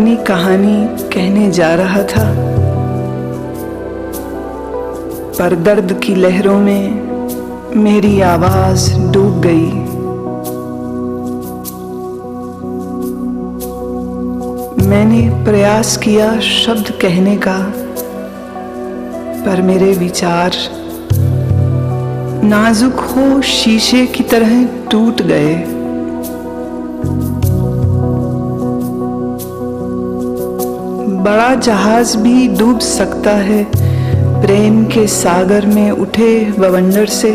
अपनी कहानी कहने जा रहा था, पर दर्द की लहरों में मेरी आवाज डूब गई। मैंने प्रयास किया शब्द कहने का, पर मेरे विचार नाजुक हो शीशे की तरह टूट गए। बड़ा जहाज भी डूब सकता है प्रेम के सागर में उठे बवंडर से।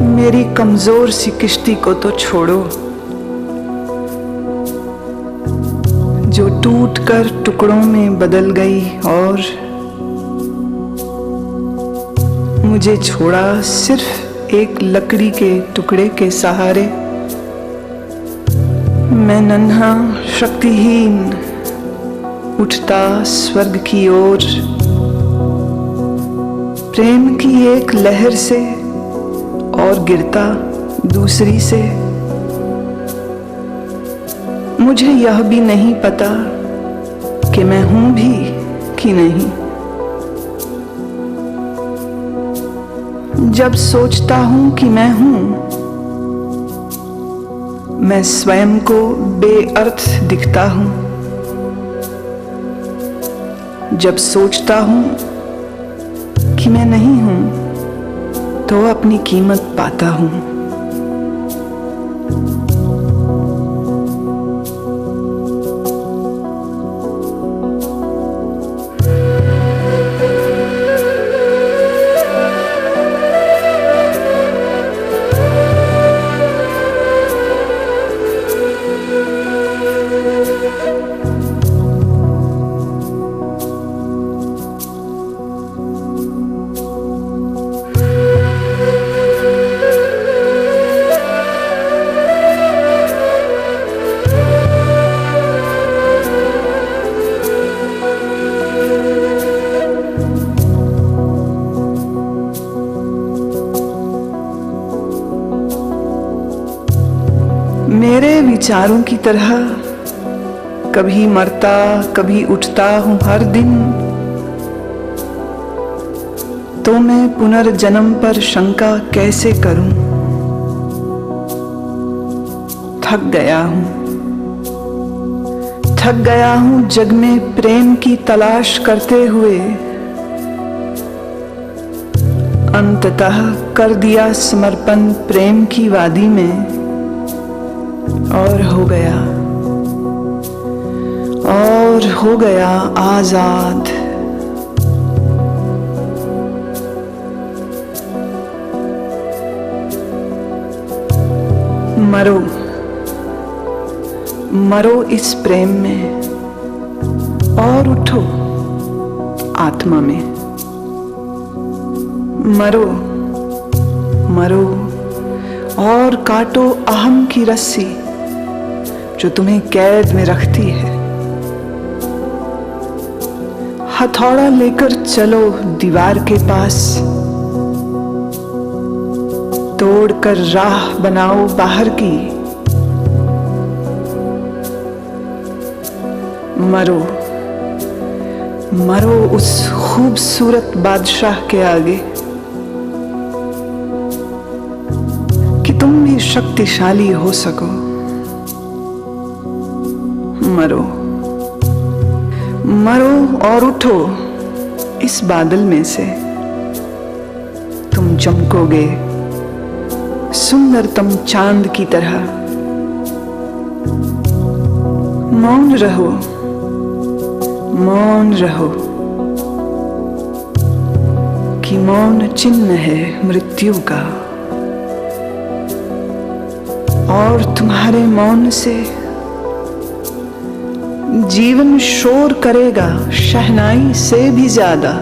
मेरी कमजोर सी किश्ती को तो छोड़ो, जो टूट कर टुकड़ों में बदल गई और मुझे छोड़ा सिर्फ एक लकड़ी के टुकड़े के सहारे। मैं नन्हा शक्तिहीन उठता स्वर्ग की ओर, प्रेम की एक लहर से और गिरता दूसरी से। मुझे यह भी नहीं पता कि मैं हूं भी कि नहीं। जब सोचता हूं कि मैं हूं, मैं स्वयं को बेअर्थ दिखता हूं। जब सोचता हूं कि मैं नहीं हूं, तो अपनी कीमत पाता हूं। मेरे विचारों की तरह कभी मरता कभी उठता हूं हर दिन, तो मैं पुनर्जन्म पर शंका कैसे करूं। थक गया हूं जग में प्रेम की तलाश करते हुए। अंततः कर दिया समर्पण प्रेम की वादी में, और हो गया आजाद। मरो इस प्रेम में और उठो आत्मा में। मरो और काटो अहम की रस्सी जो तुम्हें कैद में रखती है। हथौड़ा लेकर चलो दीवार के पास, तोड़कर राह बनाओ बाहर की। मरो उस खूबसूरत बादशाह के आगे कि तुम भी शक्तिशाली हो सको। मरो और उठो इस बादल में से। तुम चमकोगे सुंदरतम चांद की तरह। मौन रहो कि मौन चिन्ह है मृत्यु का, और तुम्हारे मौन से जीवन शोर करेगा शहनाई से भी ज्यादा।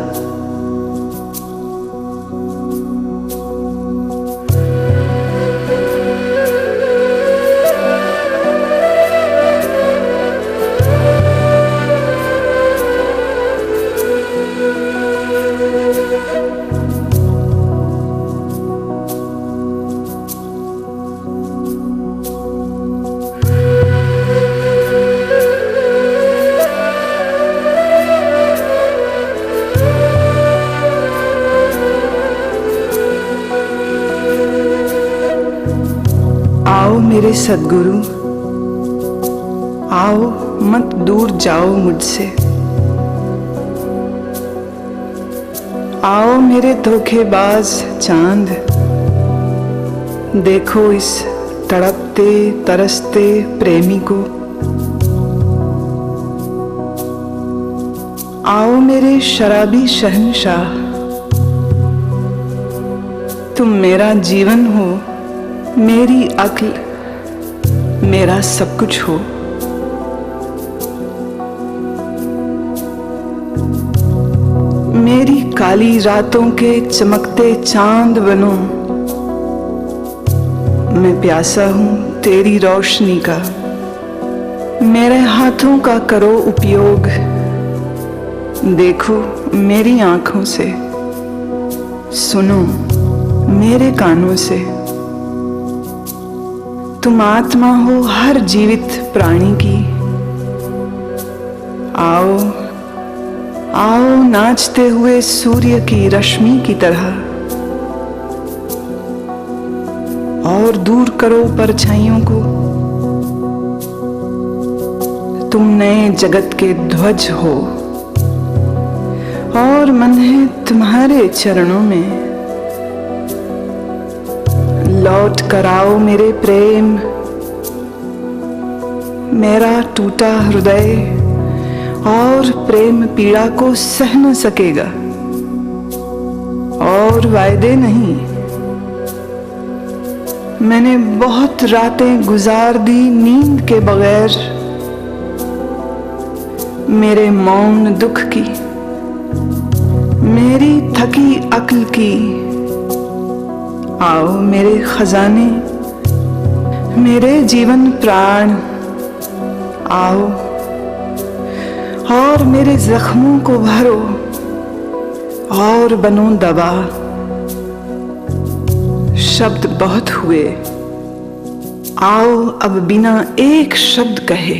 मेरे सद्गुरु, आओ मत दूर जाओ मुझसे। आओ मेरे धोखेबाज चांद, देखो इस तड़पते तरसते प्रेमी को। आओ मेरे शराबी शहंशाह, तुम मेरा जीवन हो, मेरी अक्ल, मेरा सब कुछ हो। मेरी काली रातों के चमकते चांद बनो, मैं प्यासा हूं तेरी रोशनी का। मेरे हाथों का करो उपयोग, देखो मेरी आंखों से, सुनो मेरे कानों से। तुम आत्मा हो हर जीवित प्राणी की। आओ आओ नाचते हुए सूर्य की रश्मि की तरह, और दूर करो परछाइयों को। तुम नए जगत के ध्वज हो, और मन है तुम्हारे चरणों में। लौट कर आओ मेरे प्रेम, मेरा टूटा हृदय और प्रेम पीड़ा को सह न सकेगा। और वायदे नहीं, मैंने बहुत रातें गुजार दी नींद के बगैर, मेरे मौन दुख की, मेरी थकी अक्ल की। आओ मेरे खजाने, मेरे जीवन प्राण, आओ और मेरे जख्मों को भरो और बनो दवा। शब्द बहुत हुए, आओ अब बिना एक शब्द कहे